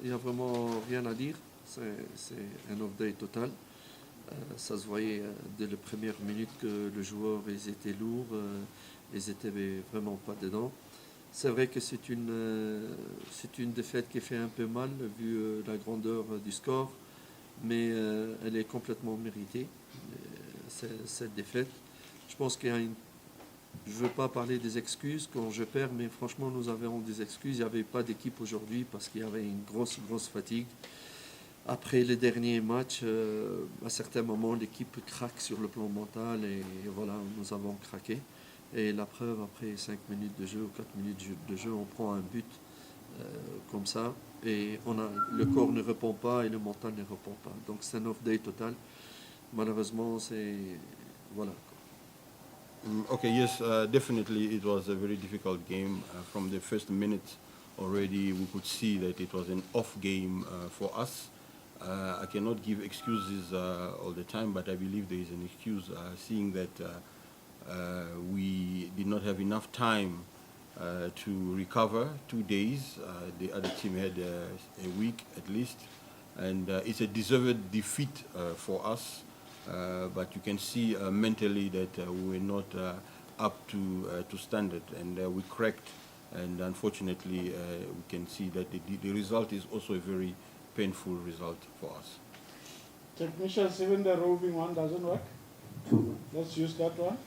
y a vraiment rien à dire. C'est un off-day total. Ça se voyait dès les premières minutes que les joueurs ils étaient lourds, ils étaient vraiment pas dedans. C'est vrai que c'est une défaite qui fait un peu mal vu la grandeur du score, mais elle est complètement méritée, cette défaite. Je pense qu'il y a je ne veux pas parler des excuses quand je perds, mais franchement nous avons des excuses. Il n'y avait pas d'équipe aujourd'hui parce qu'il y avait une grosse fatigue. Après les derniers matchs, à certains moments, l'équipe craque sur le plan mental et voilà, nous avons craqué. Et la preuve, après 5 minutes de jeu ou 4 minutes de jeu, on prend un but comme ça et le corps ne répond pas et le mental ne répond pas. Donc c'est un off-day total. Malheureusement, c'est... Voilà. Okay, yes, definitely it was a very difficult game. From the first minute already, we could see that it was an off game for us. I cannot give excuses all the time, but I believe there is an excuse, seeing that we did not have enough time to recover 2 days. The other team had a week at least, and it's a deserved defeat for us. But you can see mentally that we were not up to standard, and we cracked. And unfortunately, we can see that the result is also a very painful result for us. Technicians, even the roving one doesn't work. Let's use that one.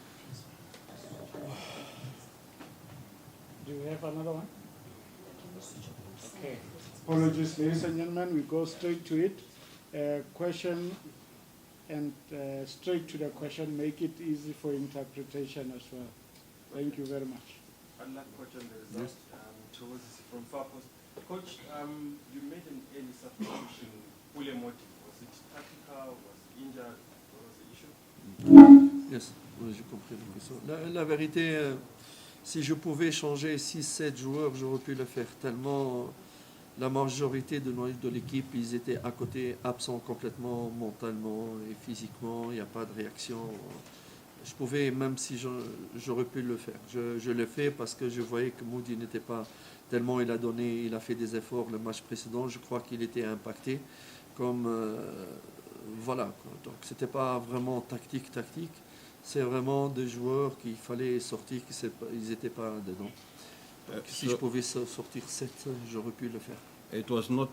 Do we have another one? Okay. Apologies, ladies and gentlemen. We go straight to it. Question and straight to the question. Make it easy for interpretation as well. Thank you very much. I'd like to touch on the result towards from far post. Coach, you made an early substitution. Pule Mmodi, was it tactical? Was it injured? What was the issue? Yes, j'ai compris la question. La vérité, si je pouvais changer 6-7 joueurs, j'aurais pu le faire. Tellement la majorité de l'équipe, ils étaient à côté, absents complètement mentalement et physiquement. Il n'y a pas de réaction. Je pouvais, même si j'aurais pu le faire. Je l'ai fait parce que je voyais que Mmodi n'était pas tellement, il a fait des efforts le match précédent. Je crois qu'il était impacté. Comme voilà, quoi. Donc c'était pas vraiment tactique. C'est vraiment des joueurs qu'il fallait sortir, ils n'étaient pas dedans. Donc, si je pouvais sortir 7, j'aurais pu le faire. It was not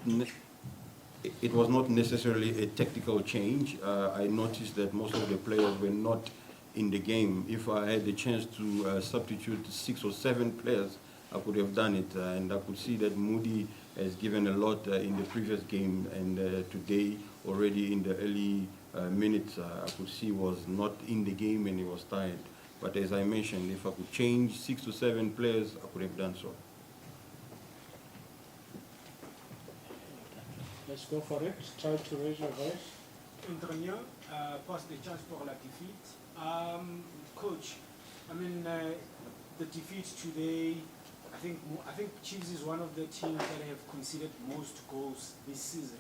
necessarily a tactical change. I noticed that most of the players were not in the game. If I had the chance to substitute 6 or 7 players, I could have done it. And I could see that Mmodi has given a lot in the previous game, and today already in the early minutes, I could see was not in the game and he was tired. But as I mentioned, if I could change 6 to 7 players, I could have done so. Let's go for it. Try to raise your voice. Antonio, pass the chance for la defeat. Coach, I mean, the defeat today, I think Chiefs is one of the teams that have conceded most goals this season.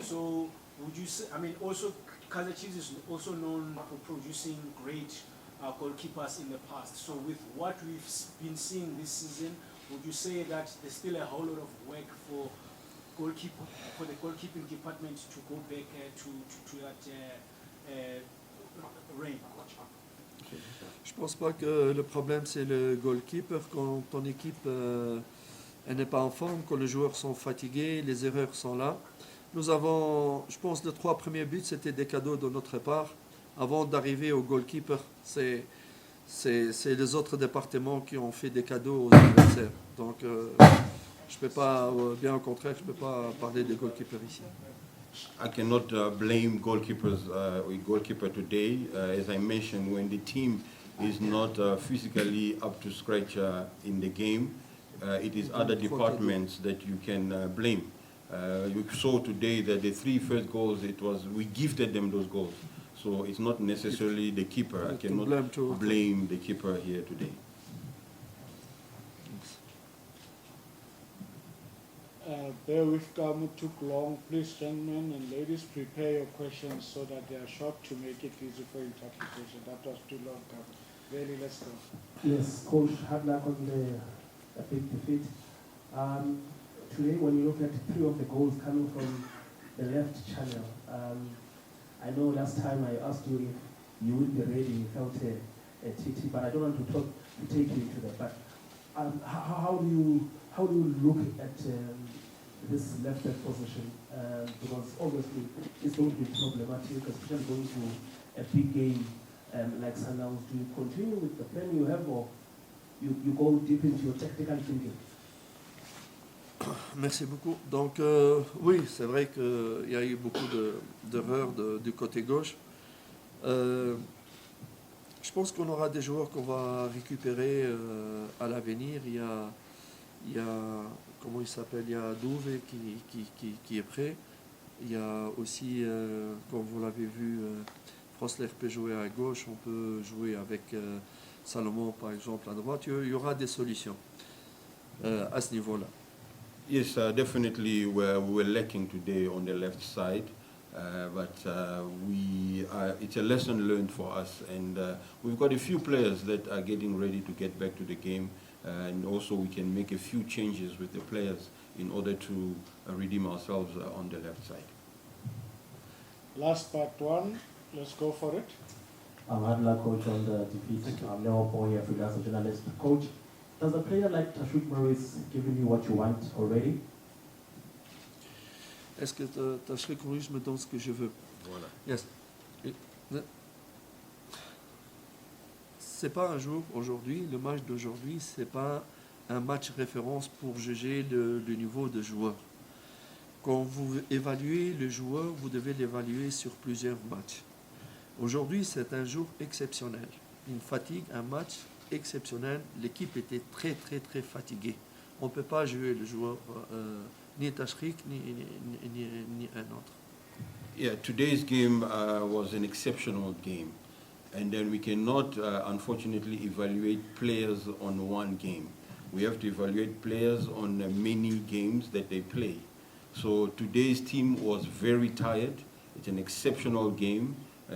So would you say, I mean, also Kaizer Chiefs is also known for producing great goalkeepers in the past. So with what we've been seeing this season, would you say that there's still a whole lot of work for the goalkeeping department to go back to that reign? Je pense pas que le problème c'est le goalkeeper. Quand ton équipe elle n'est pas en forme, quand les joueurs sont fatigués, les erreurs sont là. Nous avons, je pense, les 3 premiers buts c'était des cadeaux de notre part. Avant d'arriver au goalkeeper, c'est les autres départements qui ont fait des cadeaux aux adversaires. Donc je peux pas, bien au contraire, je peux pas parler des goalkeepers ici. I cannot blame goalkeepers or goalkeeper today. As I mentioned, when the team is not physically up to scratch in the game, it is other departments that you can blame. You saw today that the 3 first goals, we gifted them those goals. So it's not necessarily the keeper. I cannot blame the keeper here today. Bear with Kamu, took long. Please, gentlemen and ladies, prepare your questions so that they are short to make it easy for interpretation. That was too long, Kamu. Really, let's go. Yes, Coach, hard luck on the big defeat. today, when you look at 3 of the goals coming from the left channel, I know last time I asked you if you would be ready, you felt a TT, but I don't want to take you into that. But how do you look at this left back position? Because obviously it's going to be problematic, especially going to a big game like Sundowns. Do you continue with the plan you have, or you go deep into your tactical thinking? Merci beaucoup. Donc oui, c'est vrai qu'il y a eu beaucoup d'erreurs du côté gauche. Je pense qu'on aura des joueurs qu'on va récupérer à l'avenir. Il y a comment il s'appelle, il y a Douve qui est prêt. Il y a aussi, comme vous l'avez vu, Frosler peut jouer à gauche, on peut jouer avec Salomon par exemple à droite. Il y aura des solutions à ce niveau-là. Yes, definitely we were lacking today on the left side, but it's a lesson learned for us, and we've got a few players that are getting ready to get back to the game, and also we can make a few changes with the players in order to redeem ourselves on the left side. Last part one, let's go for it. I'm Adla, coach on the defeat. I'm Leo Boy, a freelance journalist. Coach, does a player like Tashreeq giving you what you want already? Est-ce que Tashreeq me donne ce que je veux? Voilà. Yes. C'est pas un jour aujourd'hui, le match d'aujourd'hui, c'est pas un match référence pour juger le niveau de joueur. Quand vous évaluez le joueur, vous devez l'évaluer sur plusieurs matchs. Aujourd'hui, c'est un jour exceptionnel. Une fatigue, un match exceptionnel. L'équipe était très fatiguée. On ne peut pas jouer le joueur, ni Tashreeq, ni un autre. Yeah, today's game was an exceptional game. And then we cannot, unfortunately, evaluate players on one game. We have to evaluate players on many games that they play. So today's team was very tired. It's an exceptional game.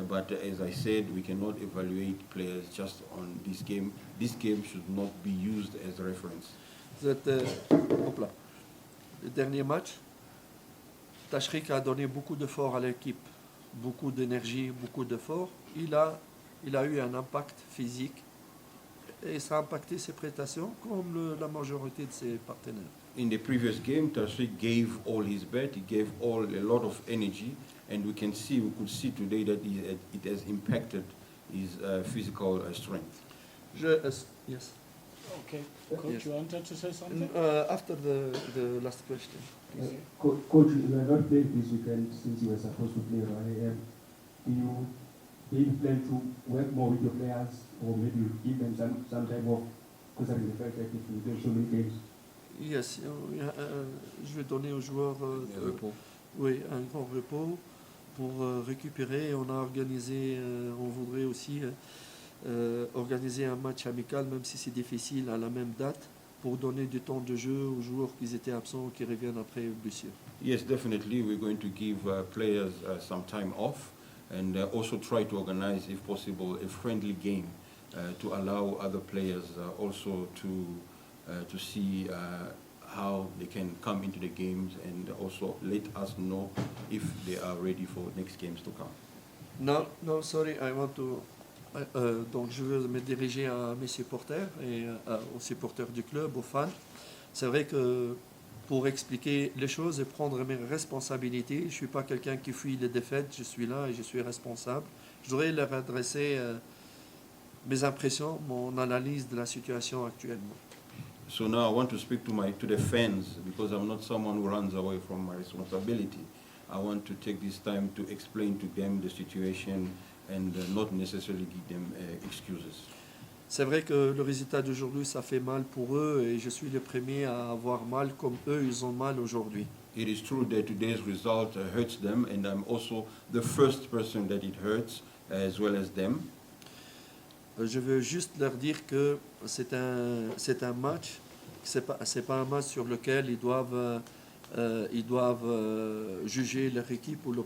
But as I said, we cannot evaluate players just on this game. This game should not be used as reference. Le dernier match, Tashreeq a donné beaucoup d'efforts à l'équipe, beaucoup d'énergie, beaucoup d'efforts. Il a eu un impact physique et ça a impacté ses prestations comme la majorité de ses partenaires. In the previous game, Tashreeq gave all his best. He gave a lot of energy, and we could see today that it has impacted his physical strength. Yes. Okay, Coach, Yes. you wanted to say something? After the last question. Coach, you are not playing this weekend since you were supposed to play right? Do you plan to work more with your players, or maybe give them some time off, considering the fact that if you do so many games? Yes, je vais donner aux joueurs un grand repos pour récupérer. On a organisé, on voudrait aussi organiser un match amical, même si c'est difficile, à la même date, pour donner du temps de jeu aux joueurs qui étaient absents, qui reviennent après blessure. Yes, definitely. We're going to give players some time off, and also try to organize, if possible, a friendly game to allow other players also to see how they can come into the games, and also let us know if they are ready for next games to come. No, sorry, I want to... donc je veux me diriger à mes supporters et aux supporters du club, aux fans. C'est vrai que pour expliquer les choses et prendre mes responsabilités, je ne suis pas quelqu'un qui fuit les défaites, je suis là et je suis responsable. Je voudrais leur adresser mes impressions, mon analyse de la situation actuellement. So now I want to speak to the fans, because I'm not someone who runs away from my responsibility. I want to take this time to explain to them the situation and not necessarily give them excuses. C'est vrai que le résultat d'aujourd'hui, ça fait mal pour eux et je suis le premier à avoir mal comme eux, ils ont mal aujourd'hui. It is true that today's result hurts them, and I'm also the first person that it hurts, as well as them. Je veux juste leur dire que c'est un match, c'est pas un match sur lequel ils doivent juger leur équipe ou le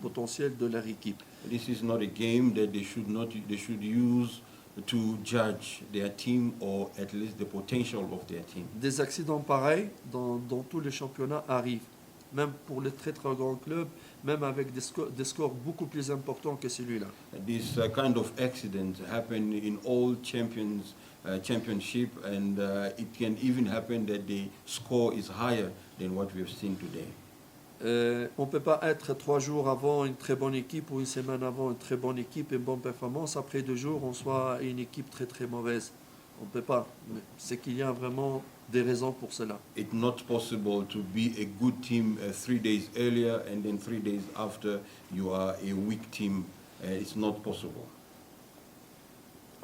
potentiel de leur équipe. This is not a game that they should use to judge their team or at least the potential of their team. Des accidents pareils dans tous les championnats arrivent, même pour les très très grands clubs, même avec des scores beaucoup plus importants que celui-là. This kind of accidents happen in all championship, and it can even happen that the score is higher than what we have seen today. On ne peut pas être 3 jours avant une très bonne équipe ou une semaine avant une très bonne équipe et une bonne performance. Après 2 jours, on soit une équipe très très mauvaise. On ne peut pas. C'est qu'il y a vraiment des raisons pour cela. It's not possible to be a good team 3 days earlier and then 3 days after you are a weak team. It's not possible.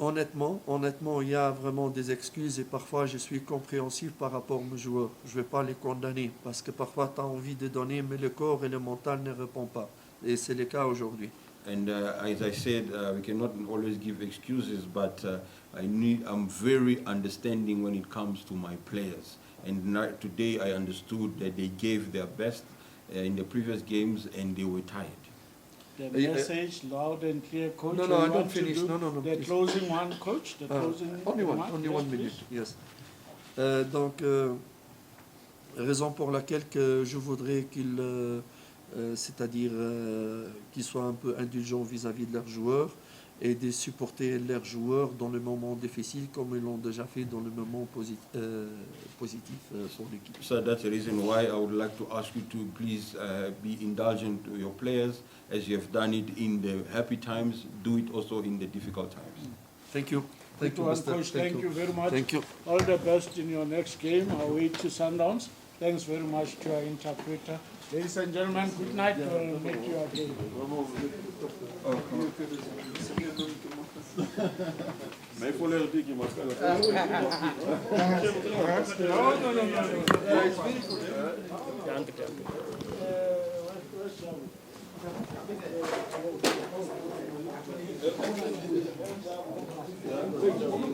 Honnêtement, il y a vraiment des excuses et parfois je suis compréhensif par rapport aux joueurs. Je ne vais pas les condamner parce que parfois tu as envie de donner mais le corps et le mental ne répondent pas. Et c'est le cas aujourd'hui. And as I said, we cannot always give excuses, but I'm very understanding when it comes to my players. And today I understood that they gave their best in the previous games and they were tired. The message loud and clear, coach. No, I don't finish. No, the please. closing one, coach. The closing only remark. one Yes, minute. please. Yes. Donc, raison pour laquelle que je voudrais qu'ils, c'est-à-dire qu'ils soient un peu indulgents vis-à-vis de leurs joueurs et de supporter leurs joueurs dans le moment difficile comme ils l'ont déjà fait dans le moment positif pour l'équipe. So that's the reason why I would like to ask you to please be indulgent to your players as you have done it in the happy times. Do it also in the difficult times. Thank you. Thank you, Coach. Mr. Thank you very much. Thank you. All the best in your next game. Away to Sundowns. Thanks very much to our interpreter. Ladies and gentlemen, good night. We'll meet you again. Mais il faut leur dire qu'ils marquent la No.